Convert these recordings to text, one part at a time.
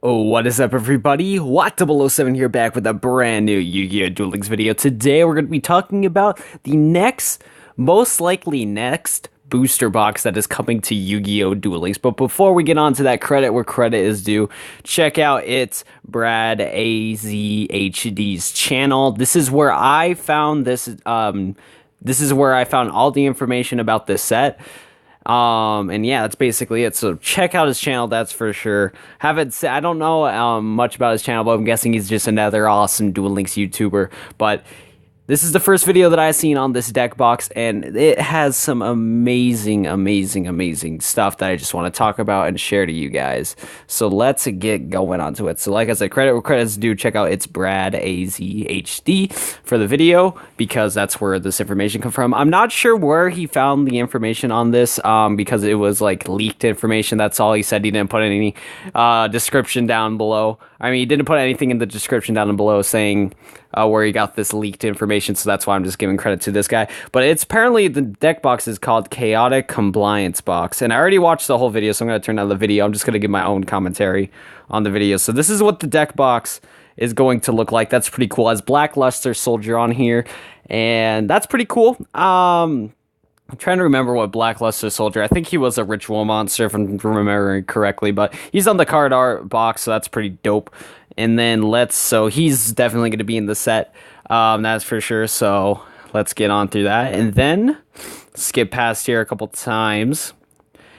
Oh, what is up, everybody? Watt007 here, back with a brand new Yu-Gi-Oh! Duel Links video. Today, we're going to be talking about the most likely next booster box that is coming to Yu-Gi-Oh! Duel Links. But before we get on to that, credit where credit is due, check out ItsBradaxHD's channel. This is where I found this is where I found all the information about this set. And yeah, that's basically it. So check out his channel, that's for sure. I don't know much about his channel, but I'm guessing he's just another awesome Duel Links YouTuber. But this is the first video that I've seen on this deck box, and it has some amazing stuff that I just want to talk about and share to you guys. So let's get going onto it. So like I said, credit where credit's due. Check out ItsBradaxHD for the video, because that's where this information comes from. I'm not sure where he found the information on this, because it was like leaked information. That's all he said. He didn't put any description down below. I mean, he didn't put anything in the description down below saying where he got this leaked information, so that's why I'm just giving credit to this guy. But it's apparently, the deck box is called Chaotic Compliance Box, and I already watched the whole video, so I'm going to turn on the video. I'm just going to give my own commentary on the video. So this is what the deck box is going to look like. That's pretty cool. It has Blackluster Soldier on here, and that's pretty cool. I'm trying to remember what Blackluster Soldier, I think he was a ritual monster if I'm remembering correctly, but he's on the card art box, so that's pretty dope. And then so he's definitely going to be in the set, that's for sure, so let's get on through that. And then, skip past here a couple times.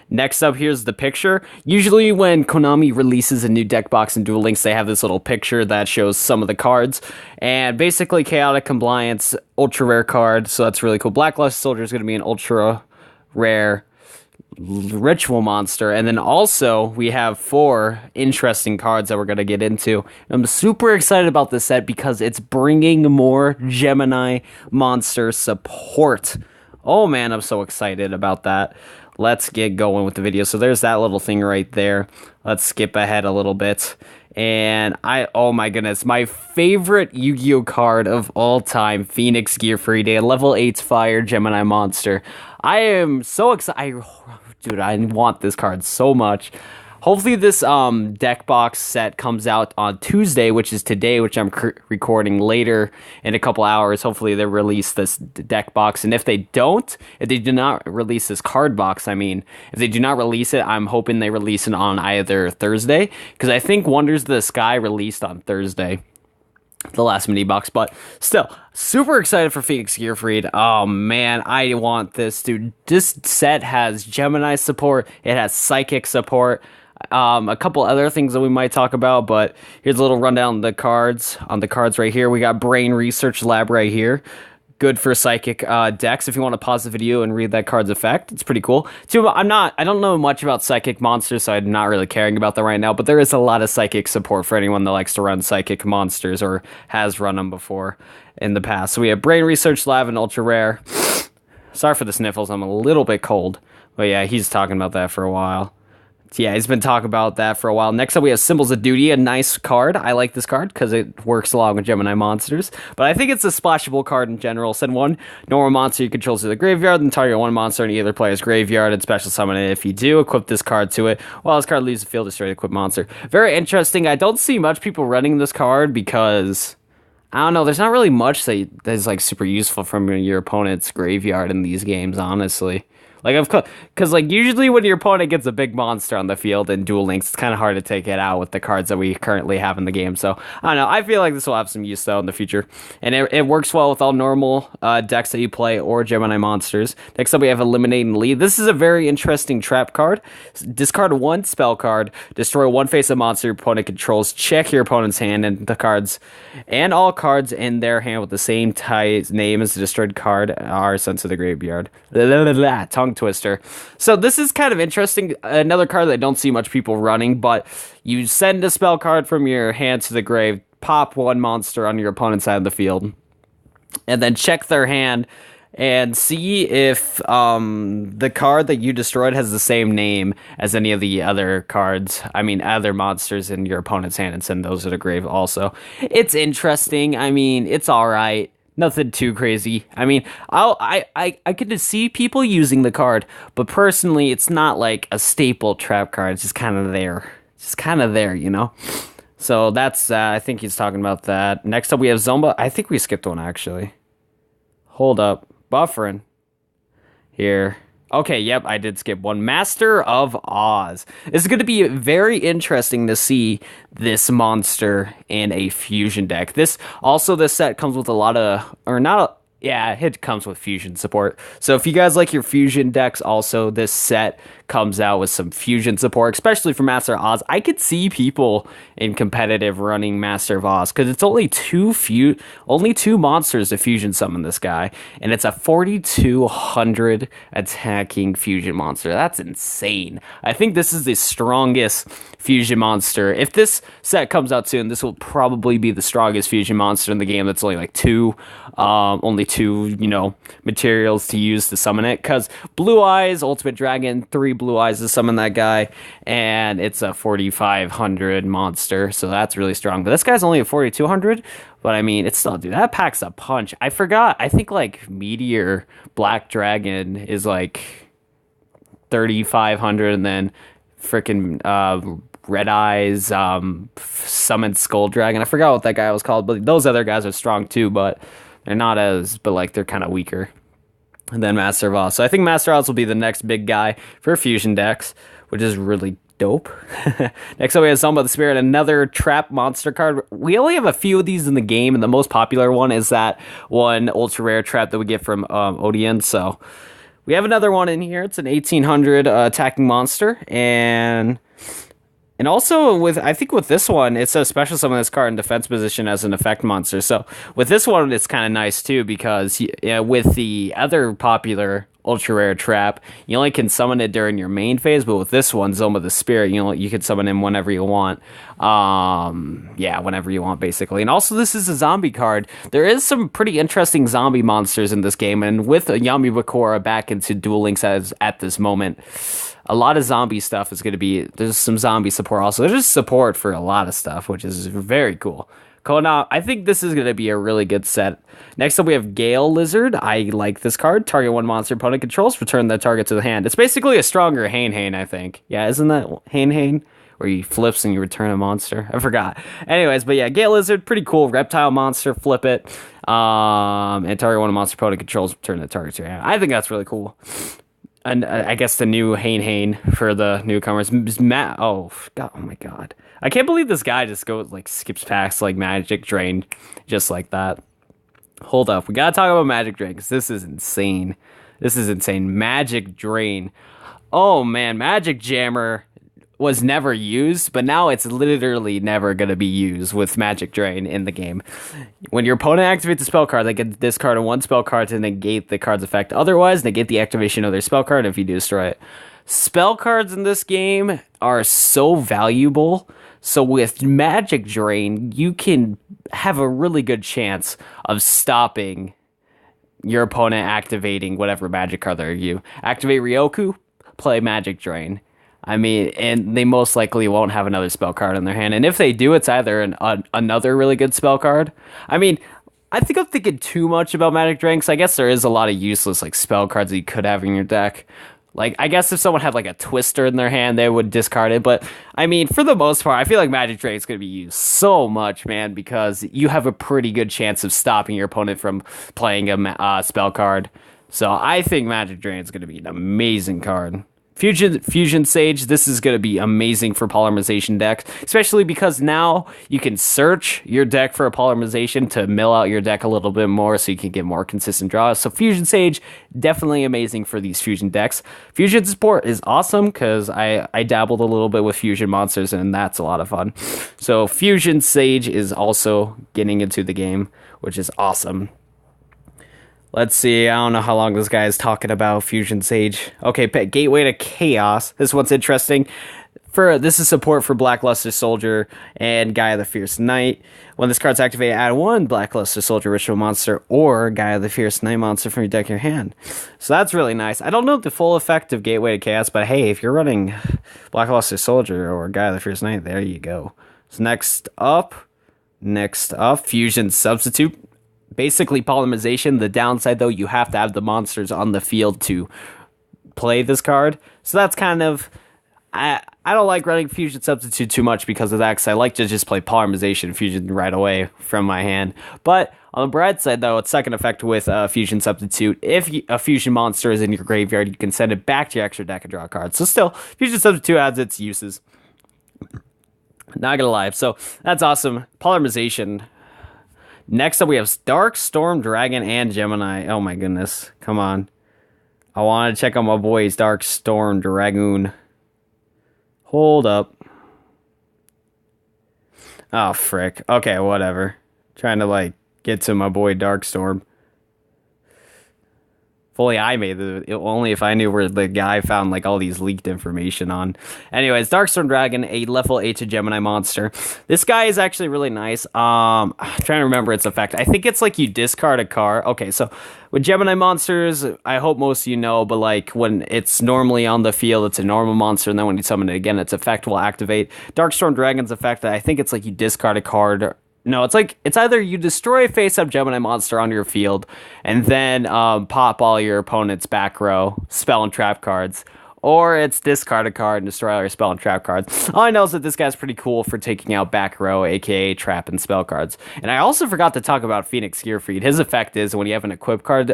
Next up, here's the picture. Usually when Konami releases a new deck box in Duel Links, they have this little picture that shows some of the cards. And basically, Chaotic Compliance, ultra rare card, so that's really cool. Blackluster Soldier is going to be an ultra rare ritual monster. And then also, we have 4 interesting cards that we're going to get into. I'm super excited about this set because it's bringing more Gemini monster support. Oh man, I'm so excited about that. Let's get going with the video. So there's that little thing right there. Let's skip ahead a little bit. And oh my goodness, my favorite Yu-Gi-Oh card of all time, Phoenix GEARFRIED, a level 8 fire Gemini monster. I am so excited. Dude, I want this card so much. Hopefully this deck box set comes out on Tuesday, which is today, which I'm recording later in a couple hours. Hopefully they release this deck box. And if they do not release this card box, if they do not release it, I'm hoping they release it on either Thursday, because I think Wonders of the Sky released on Thursday, the last mini box. But still, super excited for Phoenix GEARFRIED. Oh man, I want this, dude. This set has Gemini support, it has Psychic support, a couple other things that we might talk about, but here's a little rundown of the cards. On the cards right here, we got Brain Research Lab right here. Good for Psychic decks. If you want to pause the video and read that card's effect, it's pretty cool. I don't know much about Psychic monsters, so I'm not really caring about them right now, but there is a lot of Psychic support for anyone that likes to run Psychic monsters or has run them before in the past. So we have Brain Research Lab and Ultra Rare. Sorry for the sniffles, I'm a little bit cold. But yeah, he's talking about that for a while. Yeah, he's been talking about that for a while. Next up, we have Symbols of Duty, a nice card. I like this card because it works along with Gemini monsters. But I think it's a splashable card in general. Send 1 normal monster you control to the graveyard, then target 1 monster in either player's graveyard and special summon it. If you do, equip this card to it. While this card leaves the field, destroy the equipped monster. Very interesting. I don't see much people running this card because, I don't know, there's not really much that is like super useful from your opponent's graveyard in these games, honestly. Because usually when your opponent gets a big monster on the field in Duel Links, it's kind of hard to take it out with the cards that we currently have in the game. So, I don't know. I feel like this will have some use, though, in the future. And it works well with all normal decks that you play or Gemini monsters. Next up, we have Eliminate and Lead. This is a very interesting trap card. Discard 1 spell card. Destroy 1 face-up monster your opponent controls. Check your opponent's hand and the cards. And all cards in their hand with the same name as the destroyed card are sent to the graveyard. Tongue twister. So this is kind of interesting. Another card that I don't see much people running, but you send a spell card from your hand to the grave, pop 1 monster on your opponent's side of the field, and then check their hand and see if the card that you destroyed has the same name as any of the other cards. Other monsters in your opponent's hand, and send those to the grave also. It's interesting. It's alright. Nothing too crazy. I could see people using the card, but personally, it's not like a staple trap card. It's just kind of there. just kind of there, you know? So that's, I think he's talking about that. Next up, we have ZOMA. I think we skipped one, actually. Hold up. Buffering. Here. Okay, yep, I did skip one. Master of Oz. It's going to be very interesting to see this monster in a fusion deck. This set comes with a lot of, or not, yeah, it comes with fusion support. So if you guys like your fusion decks, also this set comes out with some fusion support, especially for Master of Oz. I could see people in competitive running Master of Oz because it's only two monsters to fusion summon this guy, and it's a 4,200 attacking fusion monster. That's insane. I think this is the strongest fusion monster. If this set comes out soon, this will probably be the strongest fusion monster in the game. That's only like only two, you know, materials to use to summon it. Because Blue Eyes, Ultimate Dragon, 3 Blue Eyes to summon that guy, and it's a 4,500 monster, so that's really strong. But this guy's only a 4,200. But I mean, it's still, dude, that packs a punch. I forgot. I think like Meteor Black Dragon is like 3,500, and then freaking Red Eyes Summoned Skull Dragon. I forgot what that guy was called, but those other guys are strong too. But they're not as, but like they're kind of weaker. And then Master of Oz. So I think Master of Oz will be the next big guy for fusion decks, which is really dope. Next up, we have ZOMA the Spirit, another trap monster card. We only have a few of these in the game, and the most popular one is that one ultra rare trap that we get from Odeon. So we have another one in here. It's an 1,800 attacking monster, and also I think with this one, it's a special summon this card in defense position as an effect monster. So with this one, it's kind of nice too, because with the other popular ultra rare trap, you only can summon it during your main phase, but with this one, ZOMA the Spirit, you can summon him whenever you want. Whenever you want, basically. And also, this is a zombie card. There is some pretty interesting zombie monsters in this game, and with Yami Bakura back into Duel Links at this moment, a lot of zombie stuff is going to be, there's some zombie support also. There's just support for a lot of stuff, which is very cool. Now, I think this is going to be a really good set. Next up, we have Gale Lizard. I like this card. Target one monster opponent controls, return that target to the hand. It's basically a stronger Hane, I think. Yeah, isn't that Hane? Where you flips and you return a monster. I forgot. Anyways, but yeah, Gale Lizard, pretty cool. Reptile monster, flip it. And target one monster opponent controls, return the target to your hand. I think that's really cool. And I guess the new Hane for the newcomers. Oh my god. I can't believe this guy just skips past Magic Drain just like that. Hold up. We gotta talk about Magic Drain, because this is insane. Magic Drain. Oh man, Magic Jammer was never used, but now it's literally never going to be used with Magic Drain in the game. When your opponent activates a spell card, they get discard one spell card to negate the card's effect. Otherwise, negate the activation of their spell card if you destroy it. Spell cards in this game are so valuable. So with Magic Drain, you can have a really good chance of stopping your opponent activating whatever magic card you activate. Ryoku, play Magic Drain. I mean, and they most likely won't have another spell card in their hand. And if they do, it's either another really good spell card. I mean, I think I'm thinking too much about Magic Drain, because I guess there is a lot of useless spell cards that you could have in your deck. I guess if someone had a Twister in their hand, they would discard it. But, I mean, for the most part, I feel like Magic Drain is going to be used so much, man, because you have a pretty good chance of stopping your opponent from playing a spell card. So I think Magic Drain is going to be an amazing card. Fusion Sage, this is going to be amazing for polymerization decks, especially because now you can search your deck for a polymerization to mill out your deck a little bit more so you can get more consistent draws. So Fusion Sage, definitely amazing for these fusion decks. Fusion support is awesome because I dabbled a little bit with fusion monsters, and that's a lot of fun. So Fusion Sage is also getting into the game, which is awesome. Let's see, I don't know how long this guy is talking about Fusion Sage. Okay, Gateway to Chaos. This one's interesting. This is support for Blackluster Soldier and Gaia the Fierce Knight. When this card's activated, add one Blackluster Soldier ritual monster or Gaia the Fierce Knight monster from your deck in your hand. So that's really nice. I don't know the full effect of Gateway to Chaos, but hey, if you're running Blackluster Soldier or Gaia the Fierce Knight, there you go. So next up, Fusion Substitute. Basically polymerization. The downside, though, you have to have the monsters on the field to play this card. So that's kind of, I don't like running Fusion Substitute too much because of that, because I like to just play Polymerization Fusion right away from my hand. But on the bright side, though, its second effect with Fusion Substitute, if a Fusion monster is in your graveyard, you can send it back to your extra deck and draw cards. So still, Fusion Substitute has its uses. Not gonna lie. So that's awesome. Polymerization. Next up, we have Darkstorm, Dragon, and Gemini. Oh my goodness. Come on. I want to check out my boys, Darkstorm, Dragoon. Hold up. Oh, frick. Okay, whatever. Trying to, like, get to my boy Darkstorm. If only I made only if I knew where the guy found, like, all these leaked information on. Anyways, Darkstorm Dragon, a level 8 to Gemini monster. This guy is actually really nice. I'm trying to remember its effect. I think it's like you discard a card. Okay, so with Gemini monsters, I hope most of you know, but like when it's normally on the field, it's a normal monster, and then when you summon it again, its effect will activate. Darkstorm Dragon's effect, I think it's like you discard a card. No, it's either you destroy a face-up Gemini monster on your field, and then pop all your opponent's back row spell and trap cards, or it's discard a card and destroy all your spell and trap cards. All I know is that this guy's pretty cool for taking out back row, aka trap and spell cards. And I also forgot to talk about Phoenix GEARFRIED. His effect is when you have an equip card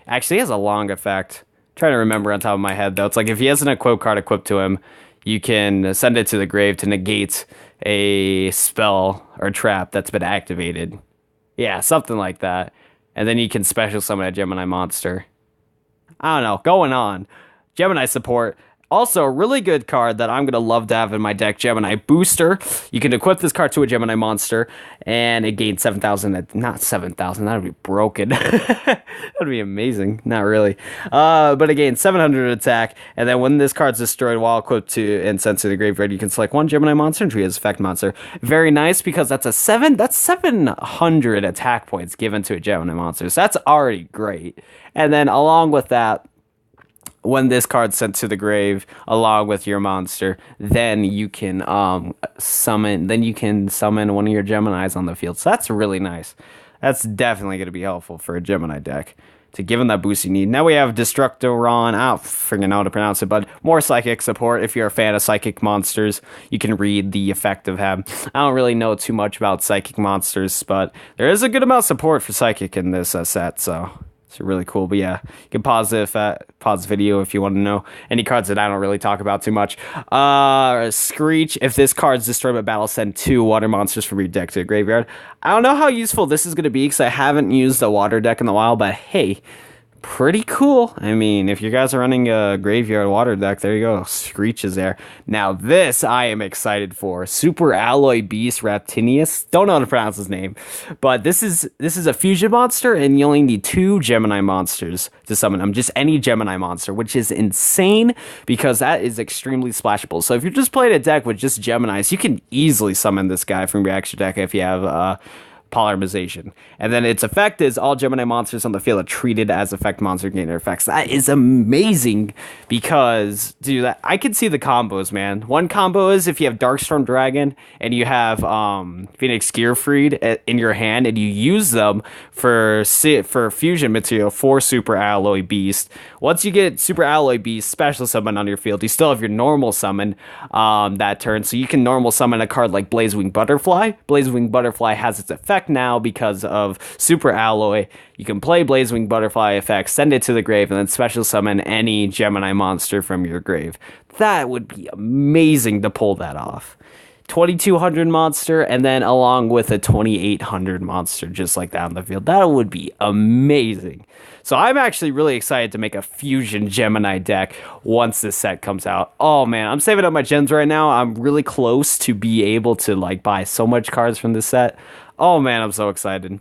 actually he has a long effect. I'm trying to remember on top of my head though. It's like if he has an equip card equipped to him, you can send it to the grave to negate a spell or trap that's been activated. Yeah, something like that. And then you can special summon a Gemini monster. I don't know, going on. Gemini support. Also, a really good card that I'm going to love to have in my deck, Gemini Booster. You can equip this card to a Gemini monster, and it gains 7,000. Not 7,000, that would be broken. That would be amazing. Not really. But it gains 700 attack, and then when this card's destroyed while equipped to and sent to the graveyard, you can select one Gemini monster and treat it as effect monster. Very nice, because that's 700 attack points given to a Gemini monster. So that's already great. And then along with that, when this card's sent to the grave along with your monster, then you can summon one of your Geminis on the field. So that's really nice. That's definitely going to be helpful for a Gemini deck to give him that boost you need. Now we have Destructoron. I don't freaking know how to pronounce it, but more psychic support. If you're a fan of psychic monsters, you can read the effect of him. I don't really know too much about psychic monsters, but there is a good amount of support for psychic in this set, so it's really cool. But yeah, you can pause the video if you want to know any cards that I don't really talk about too much. Screech. If this card's destroyed by battle, send 2 water monsters from your deck to the graveyard. I don't know how useful this is going to be because I haven't used a water deck in a while, but hey, pretty cool. I mean, if you guys are running a graveyard water deck, there you go. Screech is there. Now this I am excited for. Super Alloy Beast Raptinius. Don't know how to pronounce his name, but this is a fusion monster, and you only need 2 Gemini monsters to summon him. Just any Gemini monster, which is insane because that is extremely splashable. So if you're just playing a deck with just Geminis, you can easily summon this guy from your extra deck if you have Polymerization. And then its effect is all Gemini monsters on the field are treated as effect monster gain their effects. That is amazing because, dude, I can see the combos, man. One combo is if you have Darkstorm Dragon and you have Phoenix GEARFRIED in your hand and you use them for fusion material for Super Alloy Beast. Once you get Super Alloy Beast special summon on your field, you still have your normal summon that turn. So you can normal summon a card like Blazewing Butterfly. Blazewing Butterfly has its effect now because of Super Alloy. You can play Blazewing Butterfly effect, send it to the grave, and then special summon any Gemini monster from your grave. That would be amazing to pull that off. 2200 monster, and then along with a 2800 monster just like that on the field. That would be amazing. So I'm actually really excited to make a fusion Gemini deck once this set comes out. Oh man, I'm saving up my gems right now. I'm really close to be able to like buy so much cards from this set. Oh man, I'm so excited.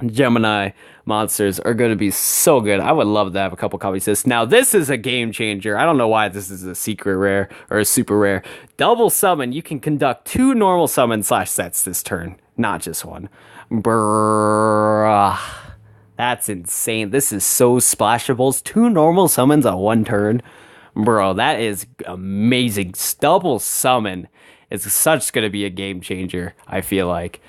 Gemini monsters are going to be so good. I would love to have a couple copies of this. Now, this is a game changer. I don't know why this is a secret rare or a super rare. Double summon. You can conduct 2 normal summon / sets this turn, not just one. Bruh. That's insane. This is so splashables. 2 normal summons on 1 turn. Bro, that is amazing. Double summon is such going to be a game changer, I feel like.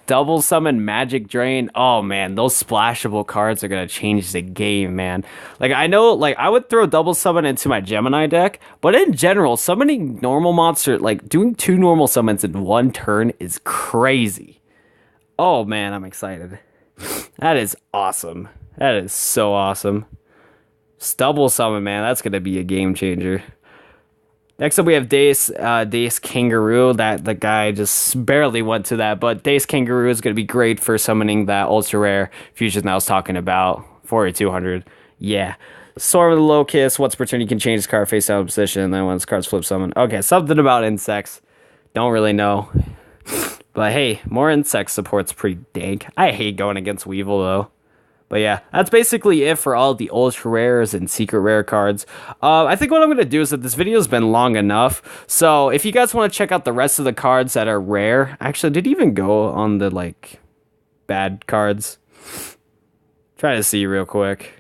double summon Magic Drain. Oh man, those splashable cards are gonna change the game, man. Like I know, like I would throw double summon into my Gemini deck, but in general, summoning normal monster, like doing 2 normal summons in 1 turn is crazy. Oh man, I'm excited. That is awesome. That is so awesome. Double summon, man. That's gonna be a game changer. Next up, we have Dace Kangaroo. That the guy just barely went to that, but Dace Kangaroo is going to be great for summoning that ultra rare fusion that I was talking about. 4200. Yeah. Storm of the Locust. Once per turn, you can change this card face down position, and then once cards flip summon. Okay, something about insects. Don't really know. But hey, more insect support's pretty dank. I hate going against Weevil, though. But yeah, that's basically it for all the ultra rares and secret rare cards. I think what I'm going to do is that this video's been long enough. So if you guys want to check out the rest of the cards that are rare. Actually, did it even go on the, like, bad cards? Try to see real quick.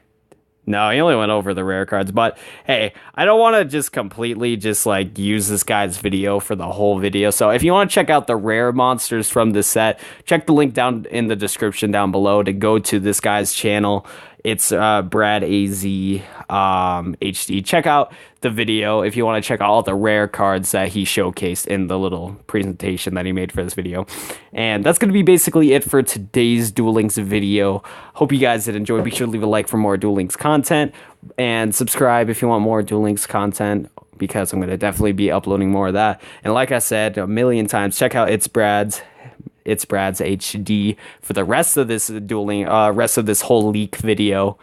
No, he only went over the rare cards, but hey, I don't want to just completely just like use this guy's video for the whole video. So if you want to check out the rare monsters from this set, check the link down in the description down below to go to this guy's channel. It's BradAZ HD. Check out the video if you want to check out all the rare cards that he showcased in the little presentation that he made for this video. And that's going to be basically it for today's Duel Links video. Hope you guys did enjoy. Be sure to leave a like for more Duel Links content and subscribe if you want more Duel Links content, because I'm going to definitely be uploading more of that. And like I said a million times, check out ItsBradaxHD for the rest of this rest of this whole leak video.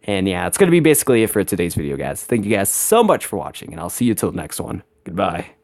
And yeah, it's going to be basically it for today's video, guys. Thank you guys so much for watching, and I'll see you till the next one. Goodbye.